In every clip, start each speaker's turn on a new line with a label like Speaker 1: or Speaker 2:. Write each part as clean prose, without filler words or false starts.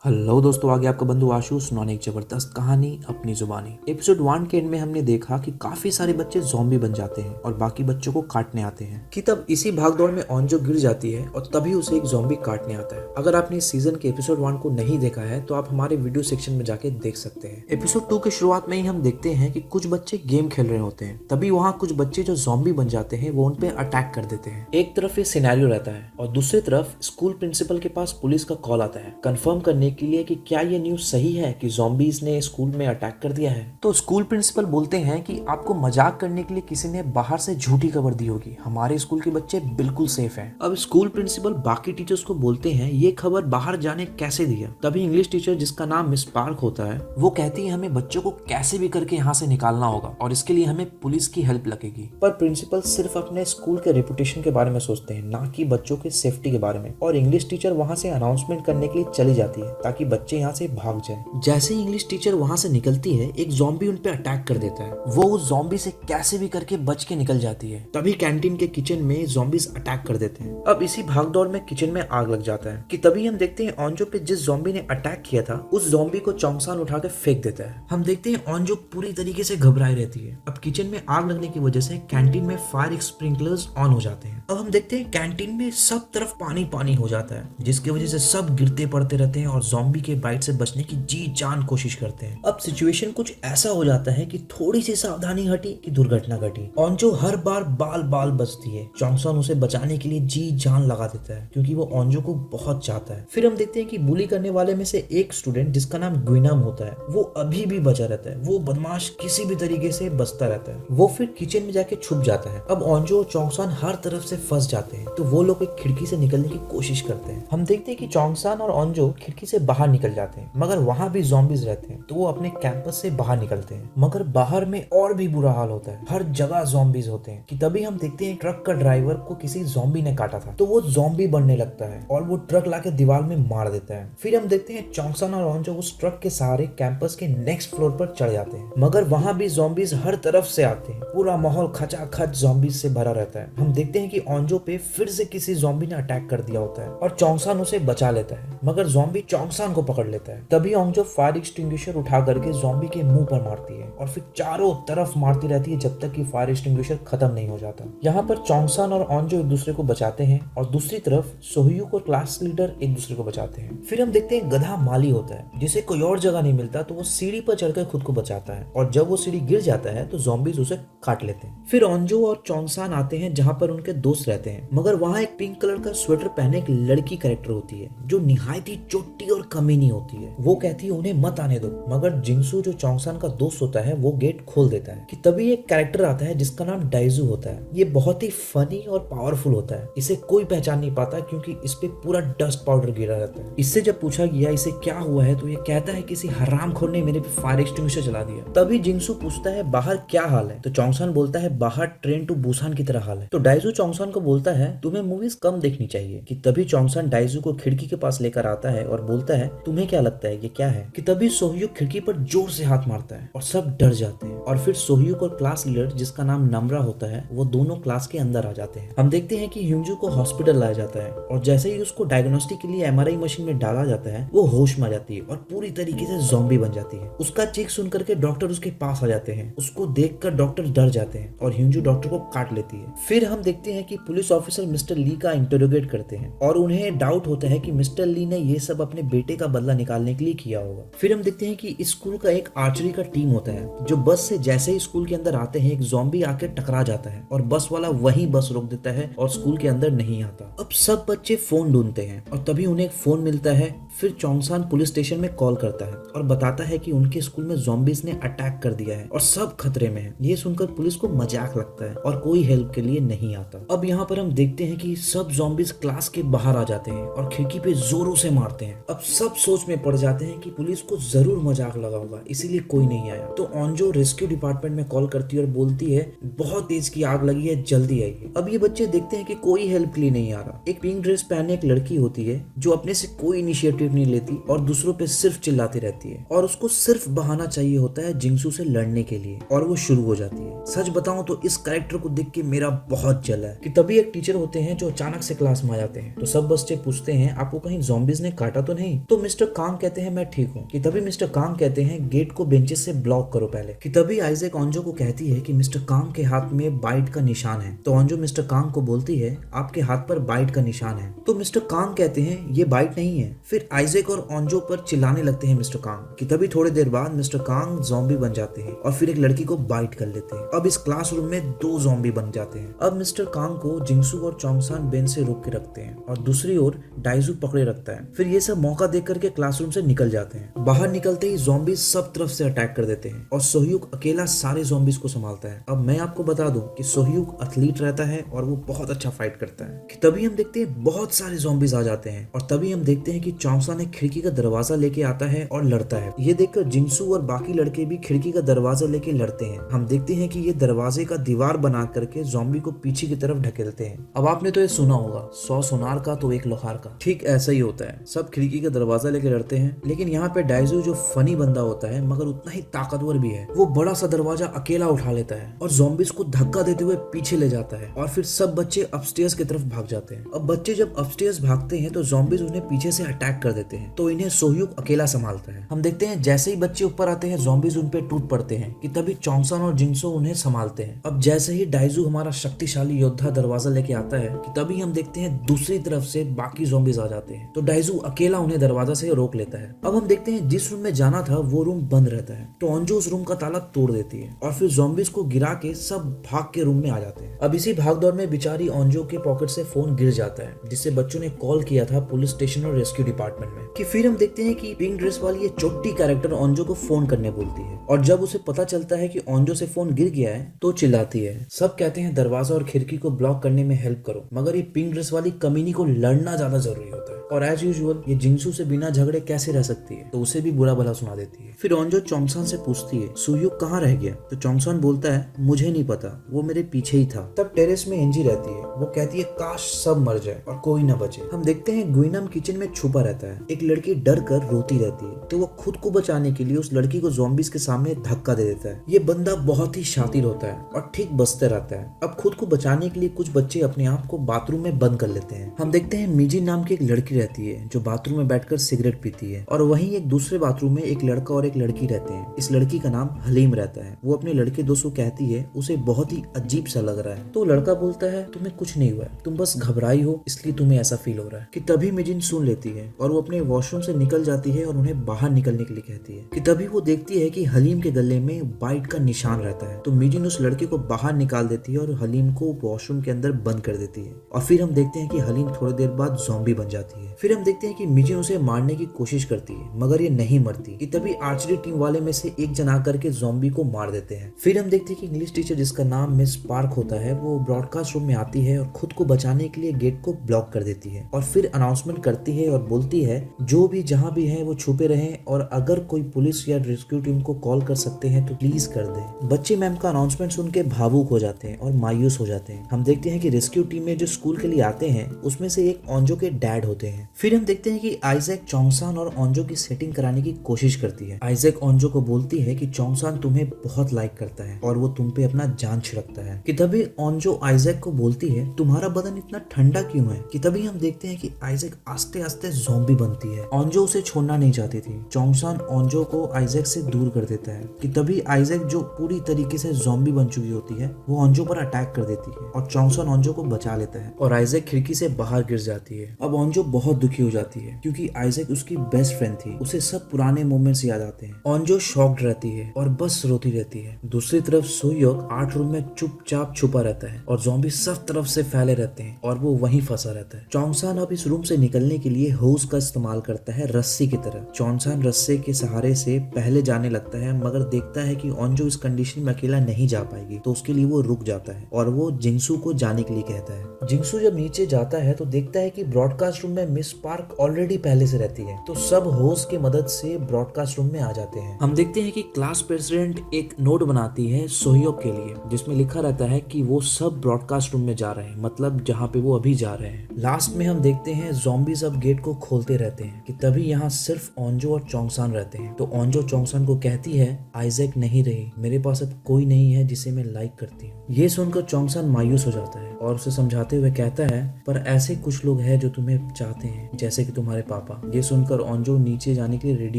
Speaker 1: Hello दोस्तों, आगे आपका बंधु आशु सुनाने एक जबरदस्त कहानी अपनी जुबानी। एपिसोड 1 के एंड में हमने देखा कि काफी सारे बच्चे ज़ॉम्बी बन जाते हैं और बाकी बच्चों को काटने आते हैं कि तब इसी भागदौड़ में ऑन्जो गिर जाती है और तभी उसे एक ज़ॉम्बी काटने आता है। अगर आपने इस सीजन के एपिसोड 1 को नहीं देखा है तो आप हमारे वीडियो सेक्शन में जाके देख सकते हैं। एपिसोड 2 के शुरुआत में ही हम देखते हैं कि कुछ बच्चे गेम खेल रहे होते हैं, तभी वहाँ कुछ बच्चे जो ज़ॉम्बी बन जाते हैं वो उन पे अटैक कर देते हैं। एक तरफ ये सिनेरियो रहता है और दूसरी तरफ स्कूल प्रिंसिपल के पास पुलिस का कॉल आता है कंफर्म करने के लिए कि क्या ये न्यूज़ सही है कि ज़ॉम्बीज ने स्कूल में अटैक कर दिया है। तो स्कूल प्रिंसिपल बोलते हैं कि आपको मजाक करने के लिए किसी ने बाहर से झूठी खबर दी होगी, हमारे स्कूल के बच्चे बिल्कुल सेफ हैं। अब स्कूल प्रिंसिपल बाकी टीचर्स को बोलते हैं ये खबर बाहर जाने कैसे दिया। तभी इंग्लिश टीचर जिसका नाम मिस पार्क होता है वो कहती है हमें बच्चों को कैसे भी करके यहाँ से निकालना होगा और इसके लिए हमें पुलिस की हेल्प लगेगी। पर प्रिंसिपल सिर्फ अपने स्कूल के रेपुटेशन के बारे में सोचते हैं, ना कि बच्चों के सेफ्टी के बारे में। और इंग्लिश टीचर वहाँ से अनाउंसमेंट करने के लिए चली जाती है ताकि बच्चे यहाँ से भाग जाए। जैसे ही इंग्लिश टीचर वहां से निकलती है एक ज़ॉम्बी उन पे अटैक कर देता है। वो उस ज़ॉम्बी से कैसे भी करके बच के निकल जाती है। तभी कैंटीन के किचन में ज़ॉम्बीज अटैक कर देते हैं। अब इसी भागदौड़ में किचन में आग लग जाता है कि तभी हम देखते हैं ऑन्जो पे जिस ज़ॉम्बी ने अटैक किया था उस ज़ॉम्बी को चोंगसान उठा के फेंक देता है। हम देखते हैं ऑन्जो पूरी तरीके से घबराई रहती है। अब किचन में आग लगने की वजह से कैंटीन में फायर स्प्रिंकलर्स ऑन हो जाते हैं। अब हम देखते हैं कैंटीन में सब तरफ पानी पानी हो जाता है जिसकी वजह से सब गिरते पड़ते रहते हैं और ज़ॉम्बी के बाइट से बचने की जी जान कोशिश करते हैं। अब सिचुएशन कुछ ऐसा हो जाता है कि थोड़ी सी सावधानी हटी कि दुर्घटना घटी। ऑन्जो हर बार बाल बाल बचती है। चोंगसान उसे बचाने के लिए जी जान लगा देता है क्योंकि वो ऑन्जो को बहुत चाहता है। फिर हम देखते हैं कि बुली करने वाले में से एक स्टूडेंट जिसका नाम ग्विनम होता है वो अभी भी बचा रहता है। वो बदमाश किसी भी तरीके से बचता रहता है। वो फिर किचन में जाके छुप जाता है। अब ऑन्जो और चोंगसान हर तरफ से फंस जाते हैं तो वो लोग एक खिड़की से निकलने की कोशिश करते हैं। हम देखते हैं कि चोंगसान और ऑन्जो खिड़की से बाहर निकल जाते हैं मगर वहां भी ज़ॉम्बीज रहते हैं तो वो अपने कैंपस से बाहर निकलते हैं। मगर बाहर में और भी बुरा हाल होता है, हर जगह ज़ॉम्बीज होते हैं कि तभी हम देखते हैं ट्रक का ड्राइवर को किसी ज़ॉम्बी ने काटा था तो वो ज़ॉम्बी बनने लगता है और वो ट्रक लाके दीवार में मार देता है। फिर हम देखते हैं चोंगसान और ऑन्जो उस ट्रक के सहारे कैंपस के नेक्स्ट फ्लोर पर चढ़ जाते हैं मगर वहां भी ज़ॉम्बीज हर तरफ से आते हैं। पूरा माहौल खचाखच ज़ॉम्बीज से भरा रहता है। हम देखते हैं कि ऑन्जो पे फिर से किसी ज़ॉम्बी ने अटैक कर दिया होता है और चोंगसान उसे बचा लेता है मगर ज़ॉम्बी चोंगसान को पकड़ लेता है। तभी ऑन्जो फायर एक्सटिंग्विशर उठा करके ज़ॉम्बी के मुंह पर मारती है और फिर चारों तरफ मारती रहती है जब तक कि फायर एक्सटिंग्विशर खत्म नहीं हो जाता। यहाँ पर चोंगसान और ऑन्जो एक दूसरे को बचाते हैं और दूसरी तरफ सोह्यूक और क्लास लीडर एक दूसरे को बचाते हैं। फिर हम देखते हैं गधा माली होता है जिसे कोई और जगह नहीं मिलता तो वो सीढ़ी पर चढ़कर खुद को बचाता है और जब वो सीढ़ी गिर जाता है तो ज़ॉम्बीज उसे काट लेते हैं। फिर ऑन्जो और चोंगसान आते हैं जहाँ पर उनके दोस्त रहते हैं मगर वहाँ एक पिंक कलर का स्वेटर पहने एक लड़की कैरेक्टर होती है जो निहायत ही चोटी और कमीनी होती है। वो कहती है उन्हें मत आने दो मगर जिंगसू जो चोंगसान का दोस्त होता है वो गेट खोल देता है कि तभी एक कैरेक्टर आता है जिसका नाम डाइजू होता है। ये बहुत ही फनी और पावरफुल होता है। इसे कोई पहचान नहीं पाता क्योंकि इस पे पूरा डस्ट पाउडर गिरा रहता है। इससे जब पूछा गया इसे क्या हुआ है तो ये कहता है किसी हरामखोर ने मेरे पे फायर एक्सटिंग्विशर चला दिया। तभी जिंगसू पूछता है बाहर क्या हाल है तो चोंगसान बोलता है बाहर ट्रेन टू बुसान की तरह हाल है। तो डाइजू चोंगसान को बोलता है तुम्हें मूवीज कम देखनी चाहिए। कि तभी चोंगसान डाइजू को खिड़की के पास लेकर आता है और बोलता है तुम्हें क्या लगता है ये क्या है। कि तभी सोह्यूक खिड़की पर जोर से हाथ मारता है और सब डर जाते हैं और फिर सोह्यूक और क्लास लीडर जिसका नाम नम्रा होता है वो दोनों क्लास के अंदर आ जाते हैं। हम देखते हैं कि ह्यूंजू को हॉस्पिटल लाया जाता है और जैसे ही उसको डायग्नोस्टिक के लिए एमआरआई मशीन में डाला जाता है वो होश में आ जाती है और पूरी तरीके से ज़ॉम्बी बन जाती है। उसका चीख सुन करके डॉक्टर उसके पास आ जाते हैं। उसको देखकर डॉक्टर डर जाते हैं और ह्यूंजू डॉक्टर को काट लेती है। फिर हम देखते हैं कि पुलिस ऑफिसर मिस्टर ली का इंटरोगेट करते हैं और उन्हें डाउट होता है कि मिस्टर ली ने ये सब अपने बेटे का बदला निकालने के लिए किया होगा। फिर हम देखते हैं कि इस स्कूल का एक आर्चरी का टीम होता है जो बस से जैसे ही स्कूल के अंदर आते हैं एक ज़ॉम्बी आके टकरा जाता है और बस वाला वहीं बस रोक देता है और स्कूल के अंदर नहीं आता। अब सब बच्चे फोन ढूंढते हैं और तभी उन्हें एक फोन मिलता है। फिर चोंगसान पुलिस स्टेशन में कॉल करता है और बताता है कि उनके स्कूल में ज़ॉम्बीज ने अटैक कर दिया है और सब खतरे में है। ये सुनकर पुलिस को मजाक लगता है और कोई हेल्प के लिए नहीं आता। अब यहाँ पर हम देखते हैं कि सब ज़ॉम्बीज क्लास के बाहर आ जाते हैं और खिड़की पे जोरों से मारते हैं। अब सब सोच में पड़ जाते हैं कि पुलिस को जरूर मजाक लगा होगा इसीलिए कोई नहीं आया। तो ऑन्जो रेस्क्यू डिपार्टमेंट में कॉल करती है और बोलती है बहुत तेज की आग लगी है जल्दी आइए। अब ये बच्चे देखते हैं कि कोई हेल्प के लिए नहीं आ रहा। एक पिंक ड्रेस पहने एक लड़की होती है जो अपने से कोई इनिशिएटिव इनिशिएटिव नहीं लेती और दूसरों पे सिर्फ चिल्लाती रहती है और उसको सिर्फ बहाना चाहिए होता है जिंगसू से लड़ने के लिए और वो शुरू हो जाती है। सच बताऊं तो इस कैरेक्टर को देख के मेरा बहुत जला है कि तभी एक टीचर होते हैं जो अचानक से क्लास में आ जाते हैं। तो सब बच्चे पूछते हैं आपको कहीं ज़ॉम्बीज ने काटा तो नहीं? तो मिस्टर कांग कहते हैं मैं ठीक हूँ। कि तभी मिस्टर कांग कहते हैं गेट को बेंचेस से ब्लॉक करो पहले। कि तभी आइजैक ओंजो को कहती है कि मिस्टर कांग के हाथ में बाइट का निशान है। तो ओंजो मिस्टर कांग को बोलती है आपके हाथ पर बाइट का निशान है। तो मिस्टर कांग कहते हैं ये बाइट नहीं है। फिर आइजैक और ओंजो पर चिल्लाने लगते हैं मिस्टर कांग। कि तभी थोड़ी देर बाद मिस्टर कांग ज़ॉम्बी बन जाते हैं और फिर एक लड़की को बाइट कर लेते हैं। अब इस क्लासरूम में 2 ज़ॉम्बी बन जाते हैं। अब मिस्टर कांग को जिंगसू और चोंगसान बेंच से रोक के रखते हैं और दूसरी ओर डाइजू पकड़े रखता है। फिर ये सब मौका देख करके क्लासरूम से निकल जाते हैं। बाहर निकलते ही ज़ॉम्बी सब तरफ से अटैक कर देते हैं और सोह्यूक अकेला सारे ज़ॉम्बीज को संभालता है। अब मैं आपको बता दूं कि सोह्यूक एथलीट रहता है और वो बहुत अच्छा फाइट करता है। कि तभी हम देखते हैं बहुत सारे ज़ॉम्बीज आ जाते हैं और तभी हम देखते हैं कि चोंगसान एक खिड़की का दरवाजा लेके आता है और लड़ता है। ये देखकर जिंगसू और बाकी लड़के भी खिड़की का दरवाजा लेके लड़ते हैं। हम देखते हैं कि ये दरवाजे का दीवार बना करके ज़ॉम्बी को पीछे की तरफ ढकेलते हैं। अब आपने तो ये सुना होगा 100 सोनार का तो 1 लोहार का। ठीक ऐसा ही होता है। सब खिड़की का दरवाजा लेके लड़ते हैं लेकिन यहाँ पे डाइजू जो फनी बंदा होता है मगर उतना ही ताकतवर भी है, वो बड़ा सा दरवाजा अकेला उठा लेता है और ज़ॉम्बीज को धक्का देते हुए पीछे ले जाता है और फिर सब बच्चे अपस्टेयर्स की तरफ भाग जाते हैं। अब बच्चे जब अपस्टेयर्स भागते हैं तो ज़ॉम्बीज उन्हें पीछे से अटैक कर देते हैं तो इन्हें सोह्यूक अकेला संभालता है। हम देखते हैं जैसे ही बच्चे ऊपर आते हैं ज़ॉम्बीज उन पे टूट पड़ते हैं कि तभी चोंगसान और जिंगसू उन्हें संभालते हैं। अब जैसे ही डाइजू हमारा शक्तिशाली योद्धा दरवाजा लेके आता है कि तभी हम देखते हैं दूसरी तरफ से बाकी ज़ॉम्बीज आ जाते हैं तो डाइजू अकेला उन्हें दरवाजा से रोक लेता है। अब हम देखते हैं जिस रूम में जाना था वो रूम बंद रहता है तो ओंजो उस रूम का ताला तोड़ देती है और फिर ज़ॉम्बीज को गिरा के सब भाग के रूम में आ जाते हैं। अब इसी भागदौड़ में बेचारी ओंजो के पॉकेट से फोन गिर जाता है जिससे बच्चों ने कॉल किया था पुलिस स्टेशन और रेस्क्यू डिपार्टमेंट में। कि फिर हम देखते हैं कि पिंक ड्रेस वाली ये चोटी कैरेक्टर ओंजो को फोन करने बोलती है और जब उसे पता चलता है कि ओंजो से फोन गिर गया है तो चिल्लाती है। सब कहते हैं दरवाजा और खिड़की को ब्लॉक करने में हेल्प करो मगर ये पिंक ड्रेस वाली कमीनी को लड़ना ज्यादा जरूरी होता है और एज यूजुअल ये जिंगसू से बिना झगड़े कैसे रह सकती है तो उसे भी बुरा भला सुना देती है। फिर ओंजो चोंगसान से पूछती है सोह्यूक कहाँ रह गया? तो चोंगसान बोलता है मुझे नहीं पता, वो मेरे पीछे ही था। तब टेरेस में एंजी रहती है, वो कहती है काश सब मर जाए और कोई ना बचे। हम देखते हैं गुइनम किचन में छुपा रहता है। एक लड़की डर कर रोती रहती है तो वो खुद को बचाने के लिए उस लड़की को ज़ॉम्बीज के सामने धक्का दे देता है। ये बंदा बहुत ही शातिर होता है और ठीक बचते रहता है। अब खुद को बचाने के लिए कुछ बच्चे अपने आप को बाथरूम में बंद कर लेते हैं। हम देखते हैं मिजी नाम की एक लड़की रहती है जो बाथरूम में बैठकर सिगरेट पीती है और वहीं एक दूसरे बाथरूम में एक लड़का और एक लड़की रहते हैं। इस लड़की का नाम हलीम रहता है। वो अपने लड़के दोस्त को कहती है उसे बहुत ही अजीब सा लग रहा है तो लड़का बोलता है तुम्हें कुछ नहीं हुआ है, तुम बस घबराई हो इसलिए तुम्हें ऐसा फील हो रहा है। कि तभी मिजिन सुन लेती है और वो अपने वॉशरूम से निकल जाती है और उन्हें बाहर निकलने के लिए कहती है। कि तभी वो देखती है कि हलीम के गले में बाइट का निशान रहता है तो मिजिन उस लड़के को बाहर निकाल देती है और हलीम को वॉशरूम के अंदर बंद कर देती है और फिर हम देखते हैं कि हलीम थोड़ी देर बाद ज़ॉम्बी बन जाती है। फिर हम देखते हैं कि मिजिन उसे मारने की कोशिश करती है मगर ये नहीं मरती। कि तभी आर्चरी टीम वाले में से एक जन आकर के ज़ॉम्बी को मार देते हैं। फिर हम देखते हैं कि इंग्लिश टीचर जिसका नाम मिस पार्क होता है वो ब्रॉडकास्ट रूम में आती है और खुद को बचाने के लिए गेट को ब्लॉक कर देती है और फिर अनाउंसमेंट करती है और बोलती है जो भी जहाँ भी है वो छुपे रहें और अगर कोई पुलिस या रेस्क्यू टीम को कॉल कर सकते हैं तो प्लीज कर दें। बच्चे मैम का अनाउंसमेंट सुन के भावुक हो जाते हैं और मायूस हो जाते हैं। हम देखते हैं कि रेस्क्यू टीम में जो स्कूल के लिए आते हैं उसमें से एक ओंजो के डैड होते हैं। फिर हम देखते हैं कि आइजैक चोंगसान और ओंजो की सेटिंग कराने की कोशिश करती है। आइजैक ओंजो को बोलती है कि चोंगसान तुम्हें बहुत लाइक करता है और वो तुम पे अपना जान छिड़कता है। कि तभी ओंजो आइजैक को बोलती है तुम्हारा बदन इतना ठंडा क्यों है? कि तभी हम देखते हैं कि आइजैक आस्ते आस्ते ज़ॉम्बी बनती है। ओंजो उसे छोड़ना नहीं चाहती थी। चोंगसान ओंजो को आइजैक से दूर कर देता है। कि तभी आइजैक जो पूरी तरीके से ज़ॉम्बी बन चुकी होती है वो ओंजो पर अटैक कर देती है और चोंगसान ओंजो को बचा लेता है और आइजैक खिड़की से बाहर गिर जाती है। अब ओंजो बहुत दुखी हो जाती है क्योंकि आइजैक उसकी बेस्ट फ्रेंड थी। उसे सब पुराने मोमेंट्स याद आते हैं। ओंजो शॉक्ड रहती है और बस रोती रहती है। दूसरी तरफ सोह्यूक 8 रूम में चुपचाप छुपा रहता है और ज़ॉम्बी सब तरफ से फैले रहते हैं और वो वहीं फंसा रहता है। चोंगसान अब इस रूम से निकलने के लिए होस का इस्तेमाल करता है रस्सी की तरह। चोंगसान रस्से के सहारे से पहले जाने लगता है मगर देखता है कि ओंजो इस कंडीशन में अकेला नहीं जा पाएगी तो उसके लिए वो रुक जाता है और वो जिंगसू को जाने के लिए कहता है। जिंगसू जब नीचे जाता है तो देखता है कि ब्रॉडकास्ट रूम में मिस पार्क ऑलरेडी पहले से रहती है तो सब होस की मदद से ब्रॉडकास्ट रूम में आ जाते हैं। हम देखते हैं कि क्लास प्रेसिडेंट एक नोट बनाती है सोह्यूक के लिए जिसमें लिखा रहता है कि वो सब ब्रॉडकास्ट रूम में जा रहे हैं, मतलब जहाँ पे वो अभी जा रहे हैं। लास्ट में हम देखते हैं ज़ॉम्बीज अब गेट को खोलते रहते हैं कि तभी यहाँ सिर्फ ओंजो और चोंगसान रहते हैं। तो ओंजो चोंगसान को कहती है आइजैक नहीं रही, मेरे पास अब कोई नहीं है जिसे मैं लाइक करती हूँ। ये सुनकर चोंगसान मायूस हो जाता है और उसे समझाते हुए कहता है पर ऐसे कुछ लोग हैं जो तुम्हें चाहते हैं, जैसे कि तुम्हारे पापा। ये सुनकर ओंजो नीचे जाने के लिए रेडी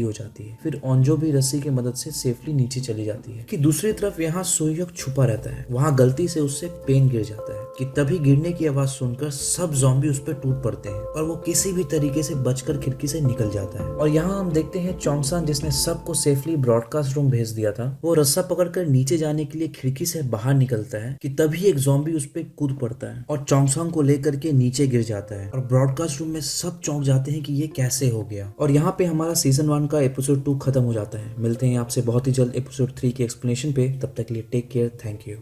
Speaker 1: हो जाती है। फिर ओंजो भी रस्सी की मदद से सेफली नीचे चली जाती है। कि दूसरी तरफ यहाँ सुयोक छुपा रहता है। वहाँ गलती से उससे पेन गिर जाता है कि तभी गिरने की आवाज सुनकर सब ज़ॉम्बी उस पर टूट पड़ते हैं और वो किसी भी तरीके से बचकर खिड़की से निकल जाता है। और यहाँ हम देखते हैं चोंगसान जिसने सबको सेफली ब्रॉडकास्ट रूम भेज दिया था, वो रस्सा पकड़कर नीचे जाने के लिए खिड़की से बाहर निकलता है कि तभी एक ज़ॉम्बी उस पर कूद पड़ता है और चोंगसान को लेकर के नीचे गिर जाता है। और ब्रॉडकास्ट रूम में सब चौंक जाते हैं कि ये कैसे हो गया। और यहाँ पे हमारा सीजन 1 का एपिसोड 2 खत्म हो जाता है। मिलते हैं आपसे बहुत ही जल्द एपिसोड 3 के एक्सप्लेनेशन पे। तब तक के लिए टेक केयर, थैंक यू।